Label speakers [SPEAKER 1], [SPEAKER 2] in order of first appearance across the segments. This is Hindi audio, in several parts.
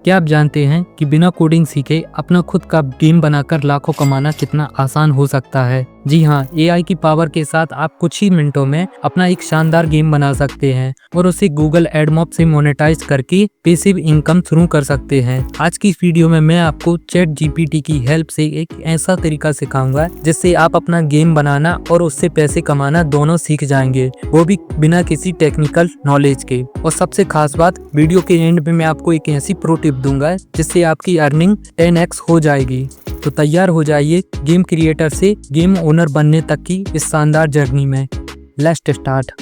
[SPEAKER 1] क्या आप जानते हैं कि बिना कोडिंग सीखे अपना खुद का गेम बनाकर लाखों कमाना कितना आसान हो सकता है? जी हाँ, एआई की पावर के साथ आप कुछ ही मिनटों में अपना एक शानदार गेम बना सकते हैं और उसे गूगल एडमॉब से मोनेटाइज करके पैसिव इनकम शुरू कर सकते हैं। आज की इस वीडियो में मैं आपको चैट जीपीटी की हेल्प से एक ऐसा तरीका सिखाऊंगा जिससे आप अपना गेम बनाना और उससे पैसे कमाना दोनों सीख जाएंगे, वो भी बिना किसी टेक्निकल नॉलेज के। और सबसे खास बात, वीडियो के एंड में मैं आपको एक ऐसी प्रो टिप दूंगा जिससे आपकी अर्निंग 10x हो जाएगी। तो तैयार हो जाइए गेम क्रिएटर से गेम ओनर बनने तक की इस शानदार जर्नी में। Let's start.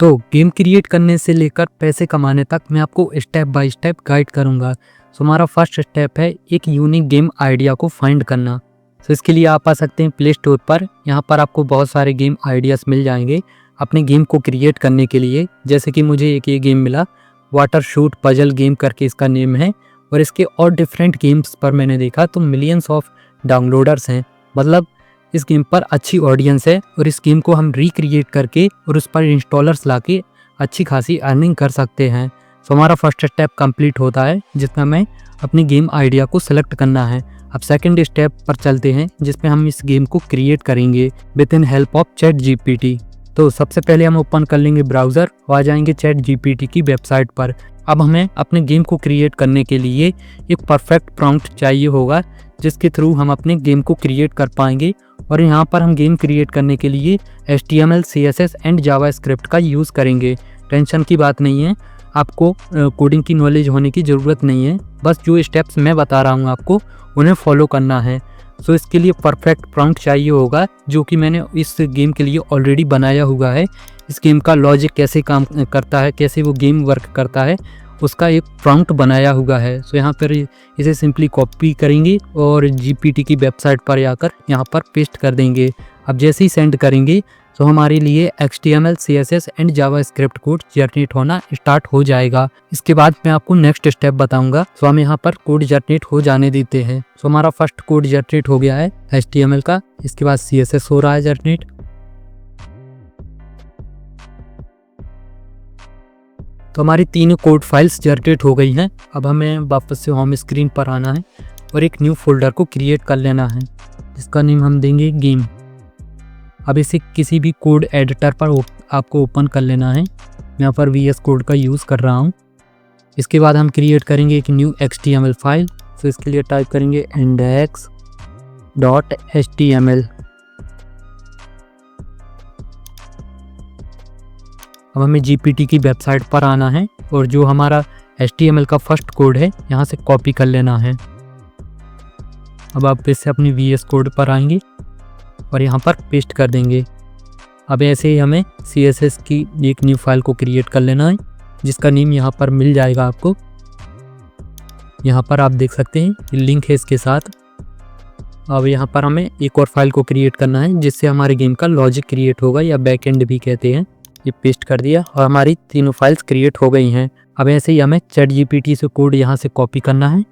[SPEAKER 1] तो गेम क्रिएट करने से लेकर पैसे कमाने तक मैं आपको स्टेप बाय स्टेप गाइड करूंगा। सो हमारा फर्स्ट स्टेप है एक यूनिक गेम आइडिया को फाइंड करना। तो इसके लिए आप आ सकते हैं प्ले स्टोर पर। यहाँ पर आपको बहुत सारे गेम आइडियाज़ मिल जाएंगे अपने गेम को क्रिएट करने के लिए। जैसे कि मुझे एक ये गेम मिला, वाटर शूट पजल गेम करके इसका नेम है, और इसके और डिफरेंट गेम्स पर मैंने देखा तो मिलियंस ऑफ डाउनलोडर्स हैं। मतलब इस गेम पर अच्छी ऑडियंस है और इस गेम को हम रिक्रिएट करके और उस पर इंस्टॉलर्स लाके अच्छी खासी अर्निंग कर सकते हैं। तो हमारा फर्स्ट स्टेप कंप्लीट होता है जिसमें हमें अपनी गेम आइडिया को सिलेक्ट करना है। अब सेकंड स्टेप पर चलते हैं जिसमें हम इस गेम को क्रिएट करेंगे with in help of chat GPT. तो सबसे पहले हम ओपन कर लेंगे ब्राउज़र और आ जाएंगे चैट जीपीटी की वेबसाइट पर। अब हमें अपने गेम को क्रिएट करने के लिए एक परफेक्ट प्रॉम्प्ट चाहिए होगा जिसके थ्रू हम अपने गेम को क्रिएट कर पाएंगे। और यहाँ पर हम गेम क्रिएट करने के लिए HTML, CSS एंड जावास्क्रिप्ट का यूज़ करेंगे। टेंशन की बात नहीं है, आपको कोडिंग की नॉलेज होने की ज़रूरत नहीं है, बस जो स्टेप्स मैं बता रहा हूँ आपको उन्हें फॉलो करना है। सो इसके लिए परफेक्ट प्रॉम्प्ट चाहिए होगा जो कि मैंने इस गेम के लिए ऑलरेडी बनाया हुआ है। इस गेम का लॉजिक कैसे काम करता है, कैसे वो गेम वर्क करता है, उसका एक प्रॉम्प्ट बनाया हुआ है। सो यहाँ पर इसे सिंपली कॉपी करेंगे और जीपीटी की वेबसाइट पर आकर यहाँ पर पेस्ट कर देंगे। अब जैसे ही सेंड करेंगे तो हमारे लिए HTML, CSS and JavaScript code generate होना स्टार्ट हो जाएगा। इसके बाद मैं आपको नेक्स्ट स्टेप बताऊंगा। तो हम यहाँ पर कोड जनरेट हो जाने देते हैं। तो हमारा फर्स्ट कोड जनरेट हो गया है HTML का, इसके बाद CSS हो रहा है जनरेट। तो हमारी तीनों कोड फाइल्स जनरेट हो गई हैं। अब हमें वापस से होम स्क्रीन पर आना है और एक न्यू फोल्डर को क्रिएट कर लेना है जिसका नेम हम देंगे गेम। अब इसे किसी भी कोड एडिटर पर आपको ओपन कर लेना है। यहाँ पर VS कोड का यूज़ कर रहा हूँ। इसके बाद हम क्रिएट करेंगे एक न्यू HTML फाइल। तो इसके लिए टाइप करेंगे index.html। अब हमें जीपीटी की वेबसाइट पर आना है और जो हमारा HTML का फर्स्ट कोड है यहाँ से कॉपी कर लेना है। अब आप इससे अपनी VS कोड पर आएंगे और यहाँ पर पेस्ट कर देंगे। अब ऐसे ही हमें CSS की एक न्यू फाइल को क्रिएट कर लेना है जिसका नेम यहाँ पर मिल जाएगा आपको। यहाँ पर आप देख सकते हैं लिंक है इसके साथ। अब यहाँ पर हमें एक और फाइल को क्रिएट करना है जिससे हमारे गेम का लॉजिक क्रिएट होगा या बैकएंड भी कहते हैं। ये पेस्ट कर दिया और हमारी तीनों फाइल्स क्रिएट हो गई हैं। अब ऐसे ही हमें चैट जीपीटी से कोड यहाँ से कॉपी करना है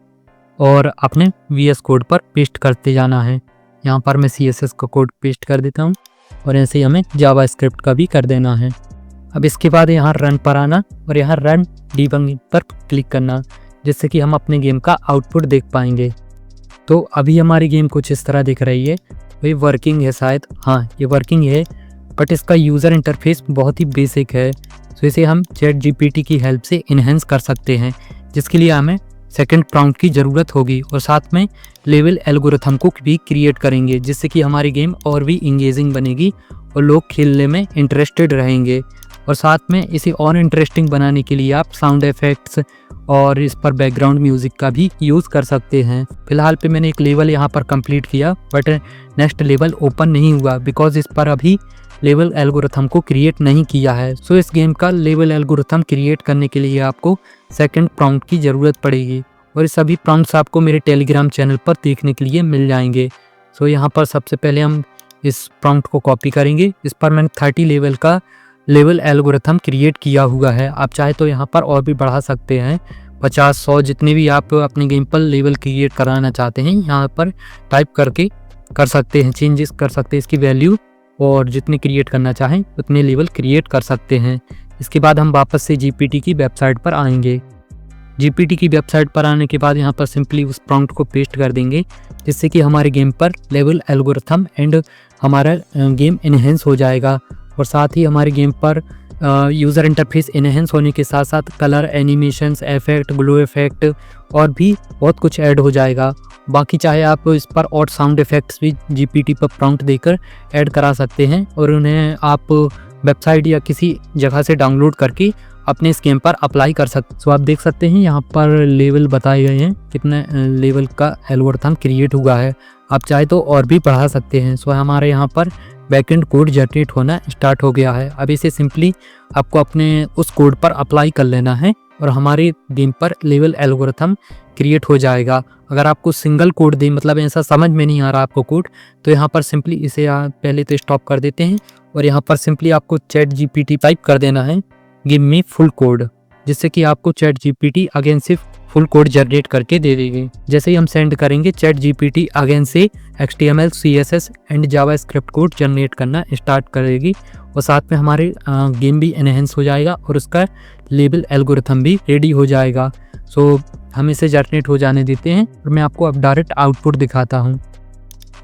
[SPEAKER 1] और अपने VS कोड पर पेस्ट करते जाना है। यहाँ पर मैं CSS का कोड पेस्ट कर देता हूँ और ऐसे ही हमें जावास्क्रिप्ट का भी कर देना है। अब इसके बाद यहाँ रन पर आना और यहाँ रन डिबगिंग पर क्लिक करना जिससे कि हम अपने गेम का आउटपुट देख पाएंगे। तो अभी हमारी गेम कुछ इस तरह दिख रही है। वही वर्किंग है शायद, हाँ ये वर्किंग है, बट इसका यूज़र इंटरफेस बहुत ही बेसिक है। तो इसे हम चैट जीपीटी की हेल्प से इन्हेंस कर सकते हैं जिसके लिए हमें सेकंड प्रॉम्प्ट की ज़रूरत होगी और साथ में लेवल एल्गोरिथम को भी क्रिएट करेंगे जिससे कि हमारी गेम और भी इंगेजिंग बनेगी और लोग खेलने में इंटरेस्टेड रहेंगे। और साथ में इसे और इंटरेस्टिंग बनाने के लिए आप साउंड इफ़ेक्ट्स और इस पर बैकग्राउंड म्यूज़िक का भी यूज़ कर सकते हैं। फिलहाल पे मैंने एक लेवल यहाँ पर कंप्लीट किया बट नेक्स्ट लेवल ओपन नहीं हुआ बिकॉज इस पर अभी लेवल एल्गोरिथम को क्रिएट नहीं किया है। सो इस गेम का लेवल एल्गोरिथम क्रिएट करने के लिए आपको सेकंड प्रॉम्प्ट की ज़रूरत पड़ेगी और ये सभी प्रॉम्प्ट्स आपको मेरे टेलीग्राम चैनल पर देखने के लिए मिल जाएंगे। सो यहाँ पर सबसे पहले हम इस प्रॉम्प्ट को कॉपी करेंगे। इस पर मैंने 30 लेवल का लेवल एल्गोरिथम क्रिएट किया हुआ है। आप चाहे तो यहाँ पर और भी बढ़ा सकते हैं, 50-100 जितने भी आप अपने गेम पर लेवल क्रिएट कराना चाहते हैं यहाँ पर टाइप करके कर सकते हैं, चेंजेस कर सकते हैं इसकी वैल्यू और जितने क्रिएट करना चाहें उतने लेवल क्रिएट कर सकते हैं। इसके बाद हम वापस से जीपीटी की वेबसाइट पर आएंगे। जीपीटी की वेबसाइट पर आने के बाद यहाँ पर सिंपली उस प्रॉम्प्ट को पेस्ट कर देंगे, जिससे कि हमारे गेम पर लेवल एल्गोरिथम एंड हमारा गेम इन्हेंस हो जाएगा। और साथ ही हमारे गेम पर यूज़र इंटरफेस इन्हेंस होने के साथ साथ colour, animations, effect, glow effect और भी बहुत कुछ ऐड हो जाएगा। बाकी चाहे आप इस पर और साउंड इफेक्ट्स भी जीपीटी पर प्रॉम्प्ट देकर ऐड करा सकते हैं और उन्हें आप वेबसाइट या किसी जगह से डाउनलोड करके अपने इस गेम पर अप्लाई कर सकते। सो आप देख सकते हैं यहाँ पर लेवल बताए गए हैं, कितने लेवल का एल्गोरिथम क्रिएट हुआ है। आप चाहे तो और भी बढ़ा सकते हैं। सो हमारे यहाँ पर बैकएंड कोड जनरेट होना स्टार्ट हो गया है। अब इसे सिंपली आपको अपने उस कोड पर अप्लाई कर लेना है और हमारे गेम पर लेवल एल्गोरिथम क्रिएट हो जाएगा। अगर आपको सिंगल कोड दे, मतलब ऐसा समझ में नहीं आ रहा आपको कोड, तो यहाँ पर सिंपली इसे पहले तो स्टॉप कर देते हैं और यहाँ पर सिंपली आपको चैट जीपीटी टाइप कर देना है, गिव मी फुल कोड, जिससे कि आपको चैट जीपीटी अगेन से फुल कोड जनरेट करके दे देगी। जैसे ही हम सेंड करेंगे, चैट जीपीटी अगेन से HTML, CSS and JavaScript code generate करना स्टार्ट करेगी और साथ में हमारे गेम भी एनहेंस हो जाएगा और उसका लेवल एल्गोरिथम भी रेडी हो जाएगा। सो हम इसे जनरेट हो जाने देते हैं और मैं आपको अब डायरेक्ट आउटपुट दिखाता हूँ।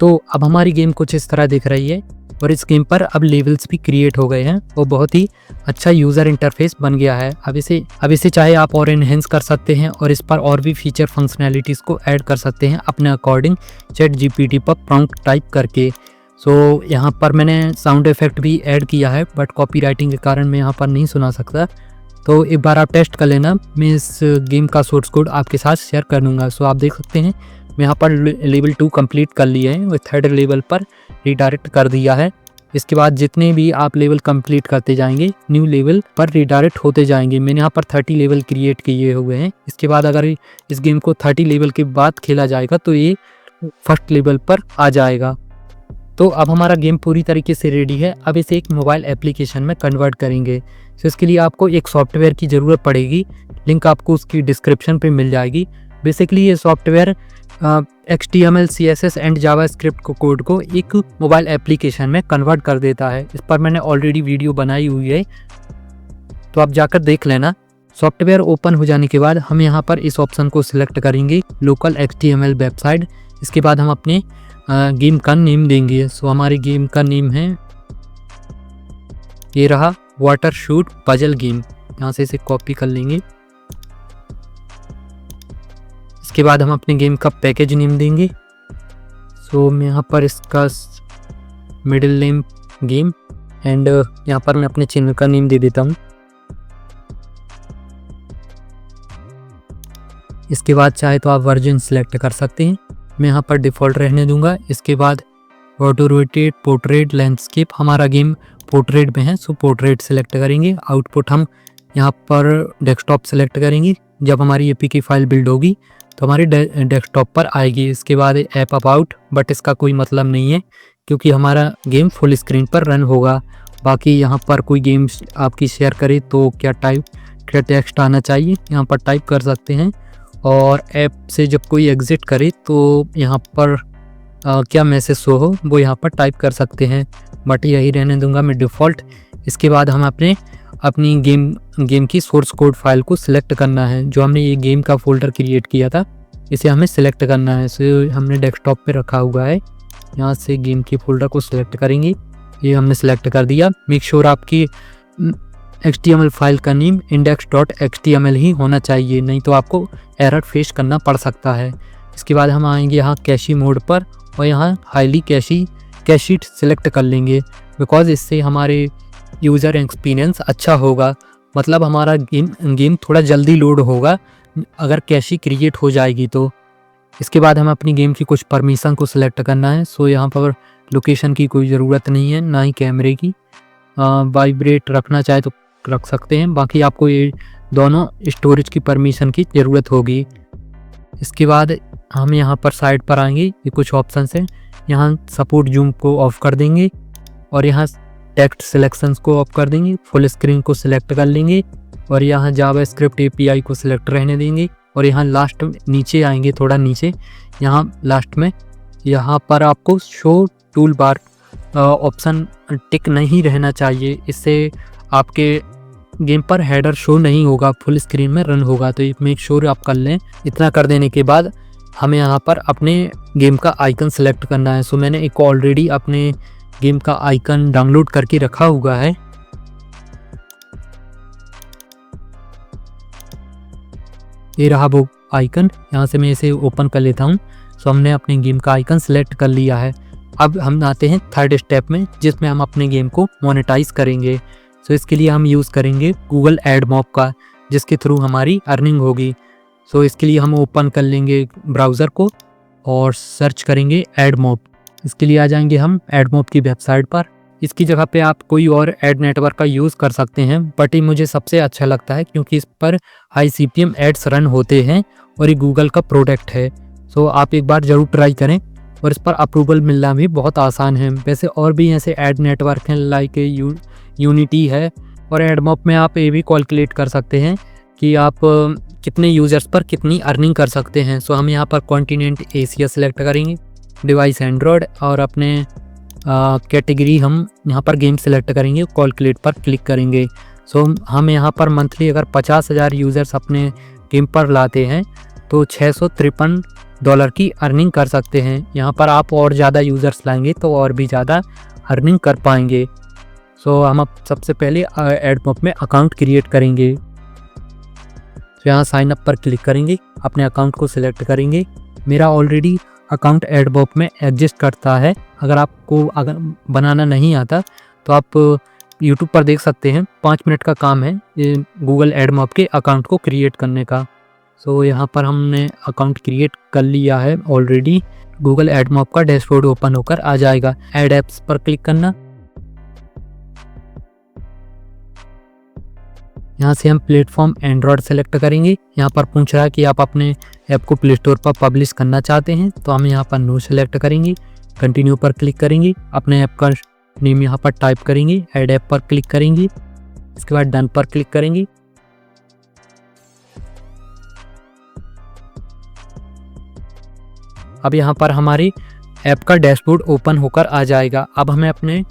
[SPEAKER 1] तो अब हमारी गेम कुछ इस तरह दिख रही है और इस गेम पर अब लेवल्स भी क्रिएट हो गए हैं और बहुत ही अच्छा यूज़र इंटरफेस बन गया है। अब इसे चाहे आप और एनहेंस कर सकते हैं और इस पर और भी फीचर फंक्शनैलिटीज़ को ऐड कर सकते हैं अपने अकॉर्डिंग चैट जीपीटी पर प्रॉम्प्ट टाइप करके। सो यहाँ पर मैंने साउंड इफेक्ट भी ऐड किया है, बट कॉपीराइटिंग के कारण मैं यहाँ पर नहीं सुना सकता। तो एक बार आप टेस्ट कर लेना, मैं इस गेम का सोर्स कोड आपके साथ शेयर कर दूँगा। सो आप देख सकते हैं मैं यहाँ पर लेवल 2 कंप्लीट कर लिए हैं और 3rd लेवल पर रिडायरेक्ट कर दिया है। इसके बाद जितने भी आप लेवल कंप्लीट करते जाएंगे, न्यू लेवल पर रिडायरेक्ट होते जाएंगे। मैंने यहाँ पर 30 लेवल क्रिएट किए हुए हैं। इसके बाद अगर इस गेम को 30 लेवल के बाद खेला जाएगा तो ये 1st लेवल पर आ जाएगा। तो अब हमारा गेम पूरी तरीके से रेडी है। अब इसे एक मोबाइल एप्लीकेशन में कन्वर्ट करेंगे। तो इसके लिए आपको एक सॉफ्टवेयर की ज़रूरत पड़ेगी, लिंक आपको उसकी डिस्क्रिप्शन पे मिल जाएगी। बेसिकली ये software HTML, CSS and JavaScript code को एक मोबाइल एप्लीकेशन में कन्वर्ट कर देता है। इस पर मैंने ऑलरेडी वीडियो बनाई हुई है, तो आप जाकर देख लेना। सॉफ्टवेयर ओपन हो जाने के बाद हम यहाँ पर इस ऑप्शन को सिलेक्ट करेंगे, लोकल HTML वेबसाइट। इसके बाद हम अपने गेम का नेम देंगे। सो हमारी गेम का नेम है, ये रहा, वाटर शूट पजल गेम। यहाँ से इसे कॉपी कर लेंगे। इसके बाद हम अपने गेम का पैकेज नेम देंगे। सो मैं यहाँ पर इसका मिडिल नेम गेम एंड यहाँ पर मैं अपने चैनल का नेम दे देता हूँ। इसके बाद चाहे तो आप वर्जन सिलेक्ट कर सकते हैं, मैं यहाँ पर डिफ़ॉल्ट रहने दूंगा। इसके बाद ऑटो रोटेट, पोर्ट्रेट, लैंडस्केप, हमारा गेम पोर्ट्रेट में है, सो पोर्ट्रेट सिलेक्ट करेंगे। आउटपुट हम यहाँ पर डेस्कटॉप सिलेक्ट करेंगे। जब हमारी APK फाइल बिल्ड होगी तो हमारी डेस्कटॉप पर आएगी। इसके बाद ऐप अबाउट, बट इसका कोई मतलब नहीं है क्योंकि हमारा गेम फुल स्क्रीन पर रन होगा। बाकी यहाँ पर कोई गेम आपकी शेयर करे तो क्या टेक्स्ट आना चाहिए, यहाँ पर टाइप कर सकते हैं। और ऐप से जब कोई एग्ज़िट करे तो यहाँ पर क्या मैसेज शो हो वो यहाँ पर टाइप कर सकते हैं, बट यही रहने दूंगा मैं डिफ़ॉल्ट। इसके बाद हम अपनी गेम की सोर्स कोड फाइल को सिलेक्ट करना है। जो हमने ये गेम का फोल्डर क्रिएट किया था, इसे हमें सिलेक्ट करना है। सो हमने डेस्कटॉप पे रखा हुआ है, यहाँ से गेम की फोल्डर को सिलेक्ट करेंगे। ये हमने सिलेक्ट कर दिया। मेक श्योर आपकी HTML फाइल का नेम index.html ही होना चाहिए, नहीं तो आपको एरर फेस करना पड़ सकता है। इसके बाद हम आएंगे यहाँ कैशी मोड पर और यहाँ हाईली कैशीड सिलेक्ट कर लेंगे, बिकॉज इससे हमारे यूज़र एक्सपीरियंस अच्छा होगा। मतलब हमारा गेम थोड़ा जल्दी लोड होगा अगर कैशी क्रिएट हो जाएगी तो। इसके बाद हम अपनी गेम की कुछ परमिशन को सिलेक्ट करना है। सो यहाँ पर लोकेशन की कोई ज़रूरत नहीं है, ना ही कैमरे की। वाइब्रेट रखना चाहे तो रख सकते हैं, बाकी आपको ये दोनों स्टोरेज की परमिशन की ज़रूरत होगी। इसके बाद हम यहाँ पर साइड पर आएंगे, ये कुछ ऑप्शन हैं। यहाँ सपोर्ट जूम को ऑफ कर देंगे और यहाँ टेक्स्ट सिलेक्शंस को ऑफ कर देंगे। फुल स्क्रीन को सिलेक्ट कर लेंगे और यहाँ जावास्क्रिप्ट API को सिलेक्ट रहने देंगे। और यहाँ लास्ट नीचे आएंगे, थोड़ा नीचे, यहाँ लास्ट में यहाँ पर आपको show tool bar option tick नहीं रहना चाहिए। इससे आपके गेम पर हेडर शो नहीं होगा, फुल स्क्रीन में रन होगा, तो ये मेक श्योर आप कर लें। इतना कर देने के बाद हमें यहाँ पर अपने गेम का आइकन सेलेक्ट करना है। सो मैंने एक ऑलरेडी अपने गेम का आइकन डाउनलोड करके रखा हुआ है। ये रहा वो आइकन, यहाँ से मैं इसे ओपन कर लेता हूँ। सो हमने अपने गेम का आइकन सेलेक्ट कर लिया है। अब हम आते हैं थर्ड स्टेप में, जिसमें हम अपने गेम को मोनेटाइज करेंगे। सो इसके लिए हम यूज़ करेंगे गूगल एडमॉब का, जिसके थ्रू हमारी अर्निंग होगी। सो इसके लिए हम ओपन कर लेंगे ब्राउज़र को और सर्च करेंगे एडमॉब। इसके लिए आ जाएंगे हम एडमॉब की वेबसाइट पर। इसकी जगह पे आप कोई और एड नेटवर्क का यूज़ कर सकते हैं, बट ये मुझे सबसे अच्छा लगता है क्योंकि इस पर हाई CPM एड्स रन होते हैं और ये गूगल का प्रोडक्ट है। सो आप एक बार ज़रूर ट्राई करें, और इस पर अप्रूवल मिलना भी बहुत आसान है। वैसे और भी ऐसे ऐड नेटवर्क हैं, लाइक यूनिटी है, और एडमॉब में आप ये भी कैलकुलेट कर सकते हैं कि आप कितने यूज़र्स पर कितनी अर्निंग कर सकते हैं। सो हम यहाँ पर कॉन्टिनेंट एशिया सेलेक्ट करेंगे, डिवाइस एंड्रॉयड, और अपने कैटेगरी हम यहाँ पर गेम सेलेक्ट करेंगे, कैलकुलेट पर क्लिक करेंगे। सो हम यहाँ पर मंथली अगर 50,000 यूज़र्स अपने गेम पर लाते हैं तो $653 की अर्निंग कर सकते हैं। यहाँ पर आप और ज़्यादा यूज़र्स लाएंगे तो और भी ज़्यादा अर्निंग कर पाएंगे। सो हम अब सबसे पहले एडमॉब में अकाउंट क्रिएट करेंगे। तो यहाँ साइन अप पर क्लिक करेंगे, अपने अकाउंट को सिलेक्ट करेंगे। मेरा ऑलरेडी अकाउंट एडमॉब में एग्जिस्ट करता है। अगर आपको अगर बनाना नहीं आता तो आप यूट्यूब पर देख सकते हैं, 5 मिनट का काम है ये गूगल एडमॉब के अकाउंट को क्रिएट करने का। सो यहाँ पर हमने अकाउंट क्रिएट कर लिया है ऑलरेडी। गूगल एडमॉब का डैशबोर्ड ओपन होकर आ जाएगा। ऐड एप्स पर क्लिक करना, यहाँ से हम प्लेटफॉर्म एंड्रॉयड सेलेक्ट करेंगे। यहाँ पर पूछ रहा है कि आप अपने ऐप को प्ले स्टोर पर पब्लिश करना चाहते हैं, तो हम यहाँ पर नो सेलेक्ट करेंगे, कंटिन्यू पर क्लिक करेंगे, अपने ऐप का नेम यहाँ पर टाइप करेंगे, ऐड ऐप पर क्लिक करेंगे, इसके बाद डन पर क्लिक करेंगे। अब यहाँ पर हमारी ऐप का डैशबोर्ड ओपन होकर आ जाएगा। अब हमें अपने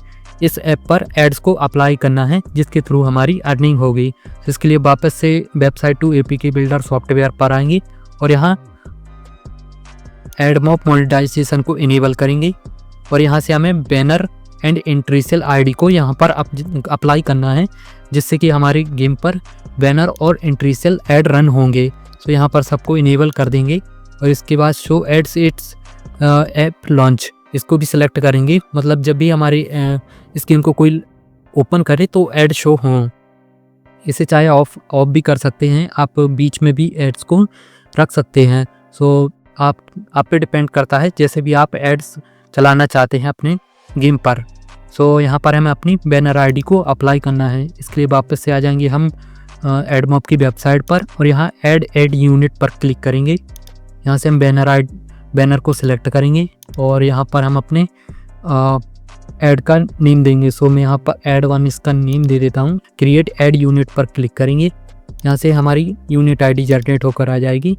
[SPEAKER 1] इस ऐप पर एड्स को अप्लाई करना है, जिसके थ्रू हमारी अर्निंग होगी। तो इसके लिए वापस से website to APK builder software पर आएंगे और यहाँ एडमॉब मोनेटाइजेशन को इनेबल करेंगे, और यहाँ से हमें बैनर एंड इंट्रीसेल ID को यहाँ पर अप्लाई करना है, जिससे कि हमारी गेम पर बैनर और इंट्रीसेल ऐड रन होंगे। तो यहाँ पर सबको इनेबल कर देंगे, और इसके बाद show ads it's app launch, इसको भी सिलेक्ट करेंगे। मतलब जब भी हमारी इस गेम को कोई ओपन करे तो ऐड शो हों। इसे चाहे ऑफ भी कर सकते हैं, आप बीच में भी एड्स को रख सकते हैं। सो आप पे डिपेंड करता है जैसे भी आप एड्स चलाना चाहते हैं अपने गेम पर। सो यहाँ पर हमें अपनी बैनर ID को अप्लाई करना है। इसके लिए वापस से आ जाएंगे हम एडमॉब की वेबसाइट पर, और यहाँ ऐड यूनिट पर क्लिक करेंगे। यहाँ से हम बैनर को सिलेक्ट करेंगे, और यहाँ पर हम अपने ऐड का नेम देंगे। सो मैं यहाँ पर ऐड 1 इसका नेम दे देता हूँ। क्रिएट ऐड यूनिट पर क्लिक करेंगे, यहाँ से हमारी यूनिट ID जनरेट होकर आ जाएगी।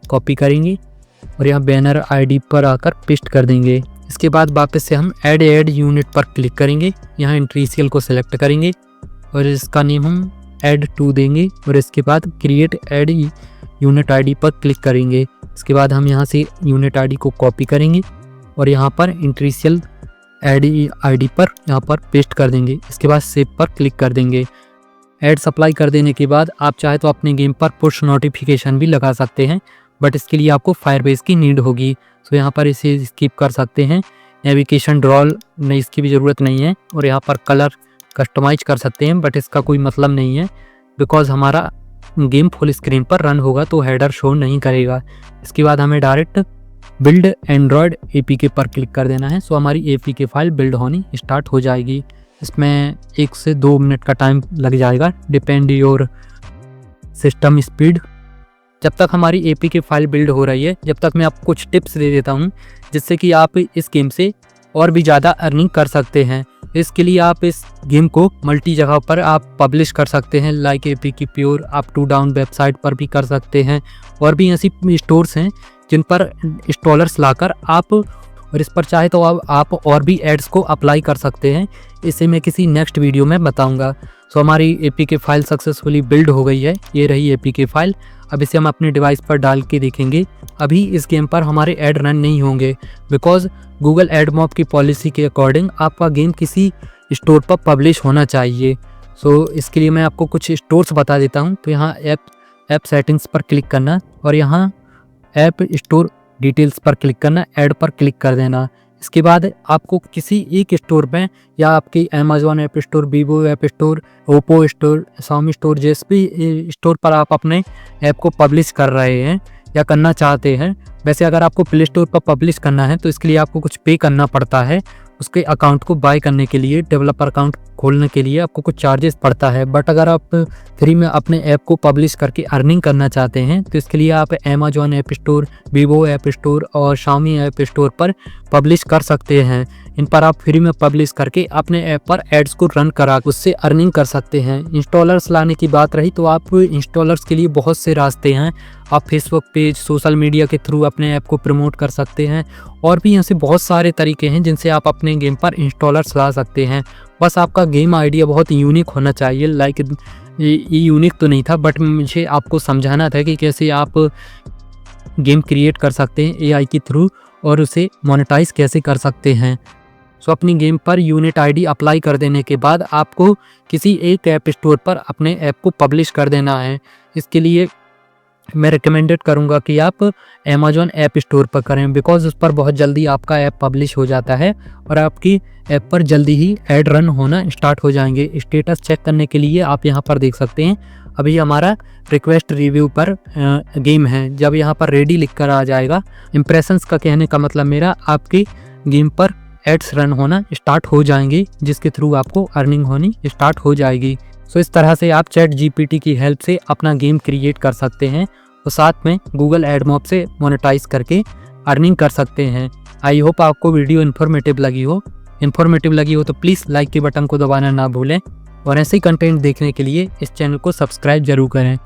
[SPEAKER 1] कॉपी करेंगे और यहाँ बैनर ID पर आकर पेस्ट कर देंगे। इसके बाद वापस से हम ऐड यूनिट पर क्लिक करेंगे, यहाँ इंट्रीसियल को सिलेक्ट करेंगे और इसका नेम हम ऐड 2 देंगे, और इसके बाद क्रिएट ऐड यूनिट ID पर क्लिक करेंगे। इसके बाद हम यहाँ से यूनिट ID को कॉपी करेंगे और यहाँ पर इंट्रीसियल ID पर यहाँ पर पेस्ट कर देंगे। इसके बाद सेव पर क्लिक कर देंगे। ऐड सप्लाई कर देने के बाद आप चाहे तो अपने गेम पर पुश नोटिफिकेशन भी लगा सकते हैं, बट इसके लिए आपको फायरबेस की नीड होगी। तो यहाँ पर इसे स्किप कर सकते हैं। नेविगेशन ड्रॉल नहीं, इसकी भी ज़रूरत नहीं है, और यहाँ पर कलर कस्टमाइज कर सकते हैं, बट इसका कोई मतलब नहीं है, बिकॉज हमारा गेम फुल स्क्रीन पर रन होगा तो हेडर शो नहीं करेगा। इसके बाद हमें डायरेक्ट बिल्ड एंड्रॉयड APK पर क्लिक कर देना है। सो हमारी APK फाइल बिल्ड होनी स्टार्ट हो जाएगी। इसमें 1 से 2 मिनट का टाइम लग जाएगा, डिपेंड योर सिस्टम स्पीड। जब तक हमारी APK फाइल बिल्ड हो रही है, जब तक मैं आपको कुछ टिप्स दे देता हूँ जिससे कि आप इस गेम से और भी ज़्यादा अर्निंग कर सकते हैं। इसके लिए आप इस गेम को मल्टी जगह पर आप पब्लिश कर सकते हैं, like APK pure, Uptodown website पर भी कर सकते हैं, और भी ऐसी स्टोर्स हैं जिन पर इंस्टॉलर्स लाकर आप और इस पर चाहे तो आप और भी एड्स को अप्लाई कर सकते हैं। इसे मैं किसी नेक्स्ट वीडियो में बताऊंगा। सो हमारी APK फाइल सक्सेसफुली बिल्ड हो गई है। ये रही APK फाइल। अब इसे हम अपने डिवाइस पर डाल के देखेंगे। अभी इस गेम पर हमारे ऐड रन नहीं होंगे बिकॉज गूगल एडमॉब की पॉलिसी के अकॉर्डिंग आपका गेम किसी स्टोर पर पब्लिश होना चाहिए। सो इसके लिए मैं आपको कुछ स्टोर्स बता देता हूँ। तो यहाँ ऐप सेटिंग्स पर क्लिक करना और यहाँ ऐप स्टोर डिटेल्स पर क्लिक करना, ऐड पर क्लिक कर देना। इसके बाद आपको किसी एक स्टोर पे या आपकी Amazon app store, Vivo app store, Oppo store, Xiaomi store, जिस भी स्टोर पर आप अपने ऐप को पब्लिश कर रहे हैं या करना चाहते हैं। वैसे अगर आपको प्ले स्टोर पर पब्लिश करना है तो इसके लिए आपको कुछ पे करना पड़ता है। उसके अकाउंट को बाय करने के लिए, डेवलपर अकाउंट खोलने के लिए आपको कुछ चार्जेस पड़ता है। बट अगर आप फ्री में अपने ऐप को पब्लिश करके अर्निंग करना चाहते हैं तो इसके लिए आप Amazon app store, Vivo app store और शाओमी ऐप स्टोर पर पब्लिश कर सकते हैं। इन पर आप फ्री में पब्लिश करके अपने ऐप पर एड्स को रन करा उससे अर्निंग कर सकते हैं। इंस्टॉलर्स लाने की बात रही तो आप इंस्टॉलर्स के लिए बहुत से रास्ते हैं। आप फेसबुक पेज, सोशल मीडिया के थ्रू अपने ऐप को प्रमोट कर सकते हैं और भी ऐसे बहुत सारे तरीके हैं जिनसे आप अपने गेम पर इंस्टॉलर्स ला सकते हैं। बस आपका गेम आइडिया बहुत यूनिक होना चाहिए। लाइक ये यूनिक तो नहीं था बट मुझे आपको समझाना था कि कैसे आप गेम क्रिएट कर सकते हैं AI के थ्रू और उसे मोनेटाइज कैसे कर सकते हैं। सो अपनी game per unit ID apply कर देने के बाद आपको किसी एक ऐप स्टोर पर अपने ऐप को पब्लिश कर देना है। इसके लिए मैं रिकमेंडेड करूंगा कि आप अमेज़न ऐप स्टोर पर करें बिकॉज उस पर बहुत जल्दी आपका ऐप पब्लिश हो जाता है और आपकी ऐप पर जल्दी ही ऐड रन होना स्टार्ट हो जाएंगे। स्टेटस चेक करने के लिए आप यहाँ पर देख सकते हैं अभी हमारा रिक्वेस्ट रिव्यू पर गेम है। जब यहाँ पर रेडी लिख कर आ जाएगा, इम्प्रेशंस का कहने का मतलब मेरा आपकी गेम पर एड्स रन होना स्टार्ट हो जाएंगे जिसके थ्रू आपको अर्निंग होनी स्टार्ट हो जाएगी। सो इस तरह से आप ChatGPT की हेल्प से अपना गेम क्रिएट कर सकते हैं और साथ में गूगल एडमॉब से मोनेटाइज करके अर्निंग कर सकते हैं। आई होप आपको वीडियो इन्फॉर्मेटिव लगी हो तो प्लीज़ लाइक के बटन को दबाना ना भूलें और ऐसे ही कंटेंट देखने के लिए इस चैनल को सब्सक्राइब जरूर करें।